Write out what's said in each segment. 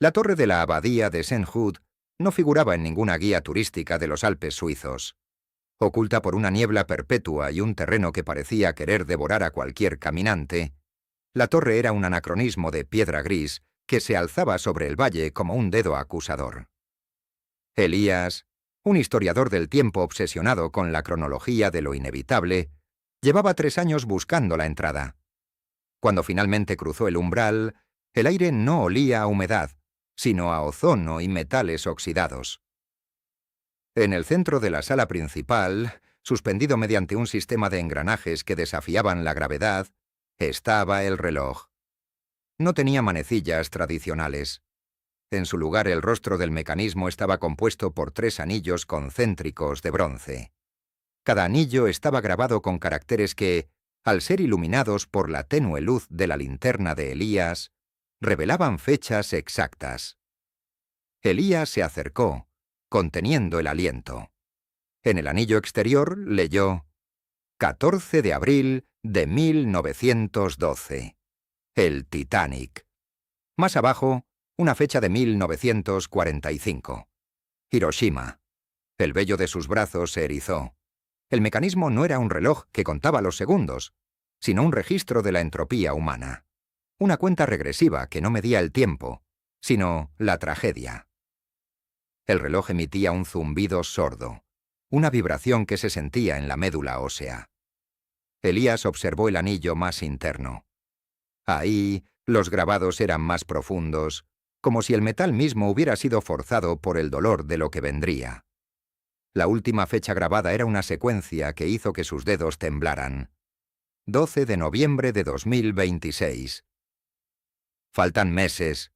La torre de la abadía de Saint-Hud no figuraba en ninguna guía turística de los Alpes suizos. Oculta por una niebla perpetua y un terreno que parecía querer devorar a cualquier caminante, la torre era un anacronismo de piedra gris que se alzaba sobre el valle como un dedo acusador. Elías, un historiador del tiempo obsesionado con la cronología de lo inevitable, llevaba 3 años buscando la entrada. Cuando finalmente cruzó el umbral, el aire no olía a humedad, sino a ozono y metales oxidados. En el centro de la sala principal, suspendido mediante un sistema de engranajes que desafiaban la gravedad, estaba el reloj. No tenía manecillas tradicionales. En su lugar, el rostro del mecanismo estaba compuesto por 3 anillos concéntricos de bronce. Cada anillo estaba grabado con caracteres que, al ser iluminados por la tenue luz de la linterna de Elías, revelaban fechas exactas. Elías se acercó, conteniendo el aliento. En el anillo exterior leyó 14 de abril de 1912. El Titanic. Más abajo, una fecha de 1945. Hiroshima. El vello de sus brazos se erizó. El mecanismo no era un reloj que contaba los segundos, sino un registro de la entropía humana. Una cuenta regresiva que no medía el tiempo, sino la tragedia. El reloj emitía un zumbido sordo, una vibración que se sentía en la médula ósea. Elías observó el anillo más interno. Ahí, los grabados eran más profundos, como si el metal mismo hubiera sido forzado por el dolor de lo que vendría. La última fecha grabada era una secuencia que hizo que sus dedos temblaran. 12 de noviembre de 2026. «Faltan meses»,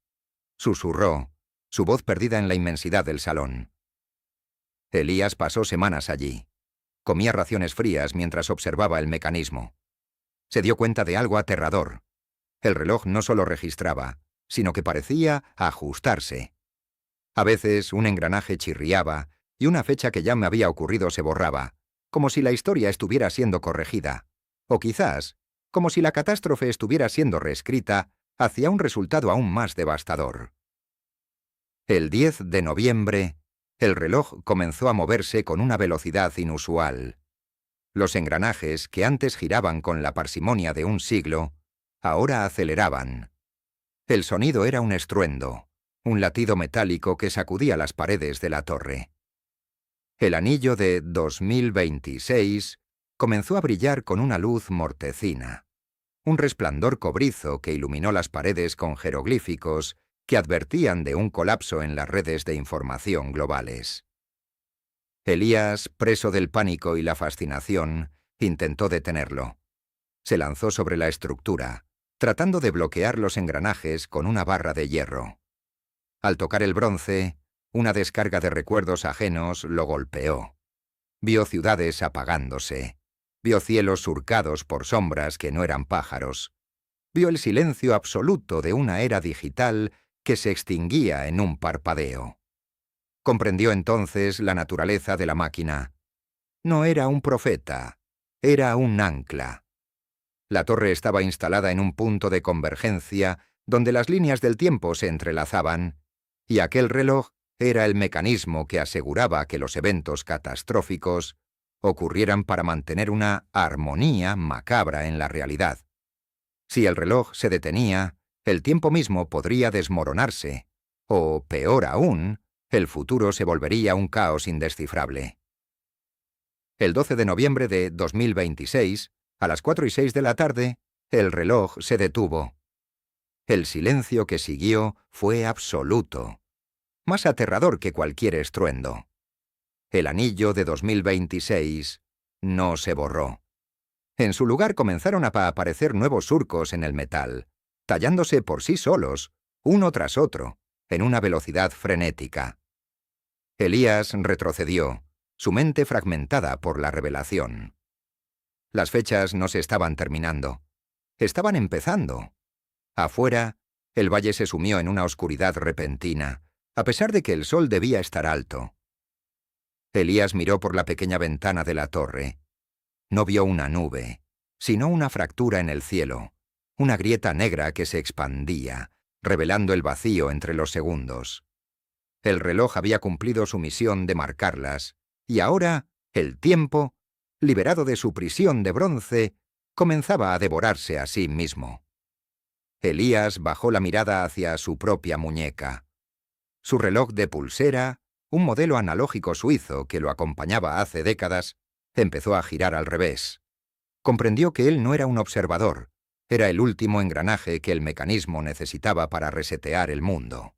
susurró, su voz perdida en la inmensidad del salón. Elías pasó semanas allí. Comía raciones frías mientras observaba el mecanismo. Se dio cuenta de algo aterrador. El reloj no solo registraba, sino que parecía ajustarse. A veces un engranaje chirriaba y una fecha que ya me había ocurrido se borraba, como si la historia estuviera siendo corregida, o quizás como si la catástrofe estuviera siendo reescrita hacia un resultado aún más devastador. El 10 de noviembre, el reloj comenzó a moverse con una velocidad inusual. Los engranajes, que antes giraban con la parsimonia de un siglo, ahora aceleraban. El sonido era un estruendo, un latido metálico que sacudía las paredes de la torre. El anillo de 2026 comenzó a brillar con una luz mortecina, un resplandor cobrizo que iluminó las paredes con jeroglíficos que advertían de un colapso en las redes de información globales. Elías, preso del pánico y la fascinación, intentó detenerlo. Se lanzó sobre la estructura, tratando de bloquear los engranajes con una barra de hierro. Al tocar el bronce, una descarga de recuerdos ajenos lo golpeó. Vio ciudades apagándose. Vio cielos surcados por sombras que no eran pájaros. Vio el silencio absoluto de una era digital que se extinguía en un parpadeo. Comprendió entonces la naturaleza de la máquina. No era un profeta, era un ancla. La torre estaba instalada en un punto de convergencia donde las líneas del tiempo se entrelazaban, y aquel reloj era el mecanismo que aseguraba que los eventos catastróficos ocurrieran para mantener una armonía macabra en la realidad. Si el reloj se detenía, el tiempo mismo podría desmoronarse, o, peor aún, el futuro se volvería un caos indescifrable. El 12 de noviembre de 2026, a las 4:06 de la tarde, el reloj se detuvo. El silencio que siguió fue absoluto, más aterrador que cualquier estruendo. El anillo de 2026 no se borró. En su lugar comenzaron a aparecer nuevos surcos en el metal, tallándose por sí solos, uno tras otro, en una velocidad frenética. Elías retrocedió, su mente fragmentada por la revelación. Las fechas no se estaban terminando. Estaban empezando. Afuera, el valle se sumió en una oscuridad repentina, a pesar de que el sol debía estar alto. Elías miró por la pequeña ventana de la torre. No vio una nube, sino una fractura en el cielo, una grieta negra que se expandía, revelando el vacío entre los segundos. El reloj había cumplido su misión de marcarlas, y ahora el tiempo, liberado de su prisión de bronce, comenzaba a devorarse a sí mismo. Elías bajó la mirada hacia su propia muñeca. Su reloj de pulsera, un modelo analógico suizo que lo acompañaba hace décadas, empezó a girar al revés. Comprendió que él no era un observador, era el último engranaje que el mecanismo necesitaba para resetear el mundo.